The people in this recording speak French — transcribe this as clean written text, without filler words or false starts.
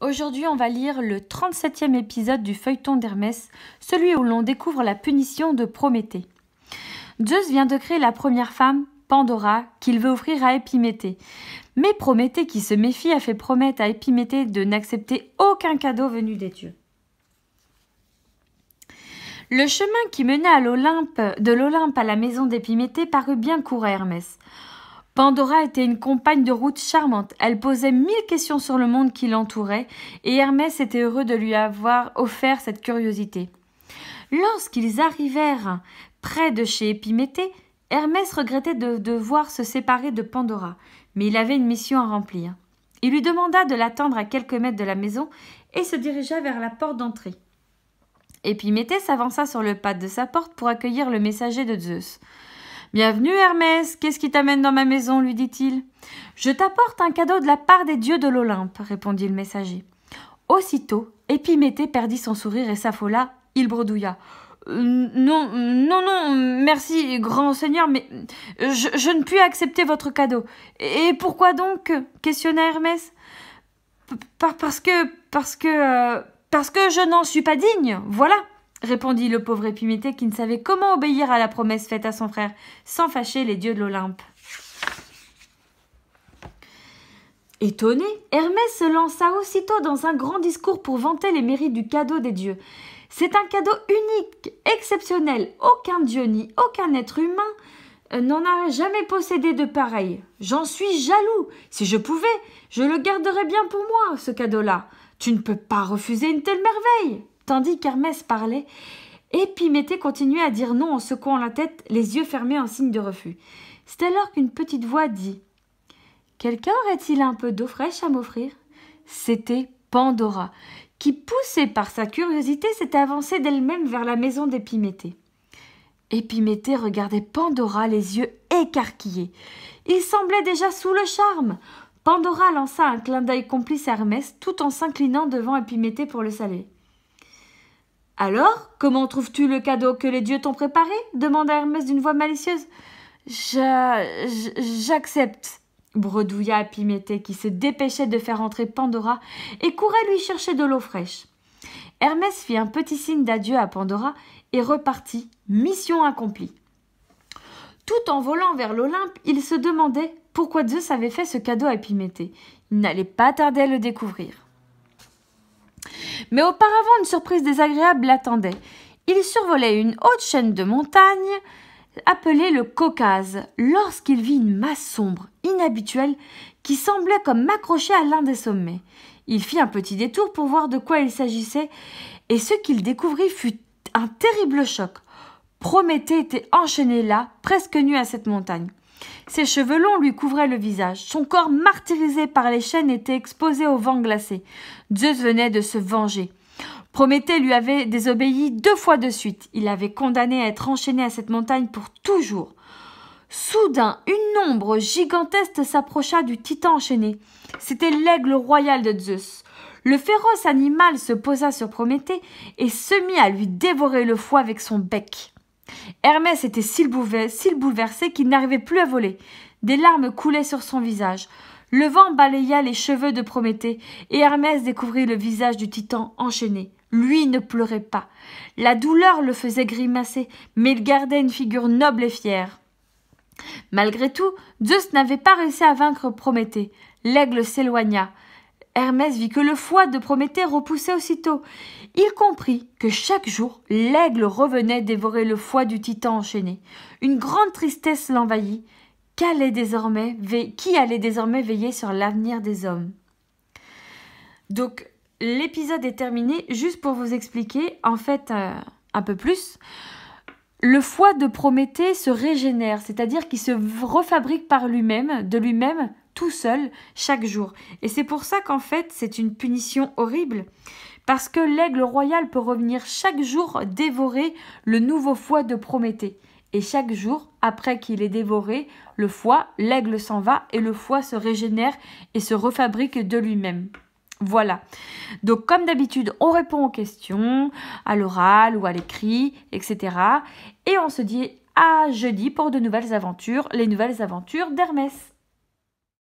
Aujourd'hui, on va lire le 37e épisode du feuilleton d'Hermès, celui où l'on découvre la punition de Prométhée. Zeus vient de créer la première femme, Pandora, qu'il veut offrir à Épiméthée. Mais Prométhée, qui se méfie, a fait promettre à Épiméthée de n'accepter aucun cadeau venu des dieux. Le chemin qui menait de l'Olympe à la maison d'Épiméthée parut bien court à Hermès. Pandora était une compagne de route charmante. Elle posait 1000 questions sur le monde qui l'entourait, et Hermès était heureux de lui avoir offert cette curiosité. Lorsqu'ils arrivèrent près de chez Épiméthée, Hermès regrettait de devoir se séparer de Pandora, mais il avait une mission à remplir. Il lui demanda de l'attendre à quelques mètres de la maison et se dirigea vers la porte d'entrée. Épiméthée s'avança sur le pas de sa porte pour accueillir le messager de Zeus. « Bienvenue, Hermès, qu'est-ce qui t'amène dans ma maison ?» lui dit-il. « Je t'apporte un cadeau de la part des dieux de l'Olympe, » répondit le messager. Aussitôt, Épiméthée perdit son sourire et s'affola. Il bredouilla. Non, merci, grand seigneur, mais je ne puis accepter votre cadeau. Et pourquoi donc ?» questionna Hermès. Parce que je n'en suis pas digne, voilà, répondit le pauvre Épiméthée qui ne savait comment obéir à la promesse faite à son frère, sans fâcher les dieux de l'Olympe. Étonné, Hermès se lança aussitôt dans un grand discours pour vanter les mérites du cadeau des dieux. C'est un cadeau unique, exceptionnel. Aucun dieu ni aucun être humain n'en a jamais possédé de pareil. J'en suis jaloux. Si je pouvais, je le garderais bien pour moi, ce cadeau-là. Tu ne peux pas refuser une telle merveille. Tandis qu'Hermès parlait, Épiméthée continuait à dire non en secouant la tête, les yeux fermés en signe de refus. C'est alors qu'une petite voix dit « Quelqu'un aurait-il un peu d'eau fraîche à m'offrir » C'était Pandora, qui, poussée par sa curiosité, s'était avancée d'elle-même vers la maison d'Épiméthée. Épiméthée regardait Pandora les yeux écarquillés. Il semblait déjà sous le charme. Pandora lança un clin d'œil complice à Hermès, tout en s'inclinant devant Épiméthée pour le saluer. « Alors, comment trouves-tu le cadeau que les dieux t'ont préparé » demanda Hermès d'une voix malicieuse. « J'accepte » bredouilla Épiméthée, qui se dépêchait de faire entrer Pandora et courait lui chercher de l'eau fraîche. Hermès fit un petit signe d'adieu à Pandora et repartit, mission accomplie. Tout en volant vers l'Olympe, il se demandait pourquoi Zeus avait fait ce cadeau à Épiméthée. Il n'allait pas tarder à le découvrir. Mais auparavant, une surprise désagréable l'attendait. Il survolait une haute chaîne de montagnes appelée le Caucase, lorsqu'il vit une masse sombre, inhabituelle, qui semblait comme accrochée à l'un des sommets. Il fit un petit détour pour voir de quoi il s'agissait, et ce qu'il découvrit fut un terrible choc. Prométhée était enchaîné là, presque nu à cette montagne. Ses cheveux longs lui couvraient le visage. Son corps martyrisé par les chaînes était exposé au vent glacé. Zeus venait de se venger. Prométhée lui avait désobéi 2 fois de suite. Il l'avait condamné à être enchaîné à cette montagne pour toujours. Soudain, une ombre gigantesque s'approcha du titan enchaîné. C'était l'aigle royal de Zeus. Le féroce animal se posa sur Prométhée et se mit à lui dévorer le foie avec son bec. Hermès était si bouleversé qu'il n'arrivait plus à voler. Des larmes coulaient sur son visage. Le vent balaya les cheveux de Prométhée et Hermès découvrit le visage du titan enchaîné. Lui ne pleurait pas. La douleur le faisait grimacer, mais il gardait une figure noble et fière. Malgré tout, Zeus n'avait pas réussi à vaincre Prométhée. L'aigle s'éloigna. Hermès vit que le foie de Prométhée repoussait aussitôt. Il comprit que chaque jour, l'aigle revenait dévorer le foie du titan enchaîné. Une grande tristesse l'envahit. Qui allait désormais veiller sur l'avenir des hommes? Donc, l'épisode est terminé. Juste pour vous expliquer, en fait, un peu plus, le foie de Prométhée se régénère, c'est-à-dire qu'il se refabrique de lui-même, tout seul, chaque jour. Et c'est pour ça qu'en fait, c'est une punition horrible, parce que l'aigle royal peut revenir chaque jour dévorer le nouveau foie de Prométhée. Et chaque jour, après qu'il ait dévoré le foie, l'aigle s'en va et le foie se régénère et se refabrique de lui-même. Voilà. Donc, comme d'habitude, on répond aux questions, à l'oral ou à l'écrit, etc. Et on se dit à jeudi pour de nouvelles aventures, les nouvelles aventures d'Hermès.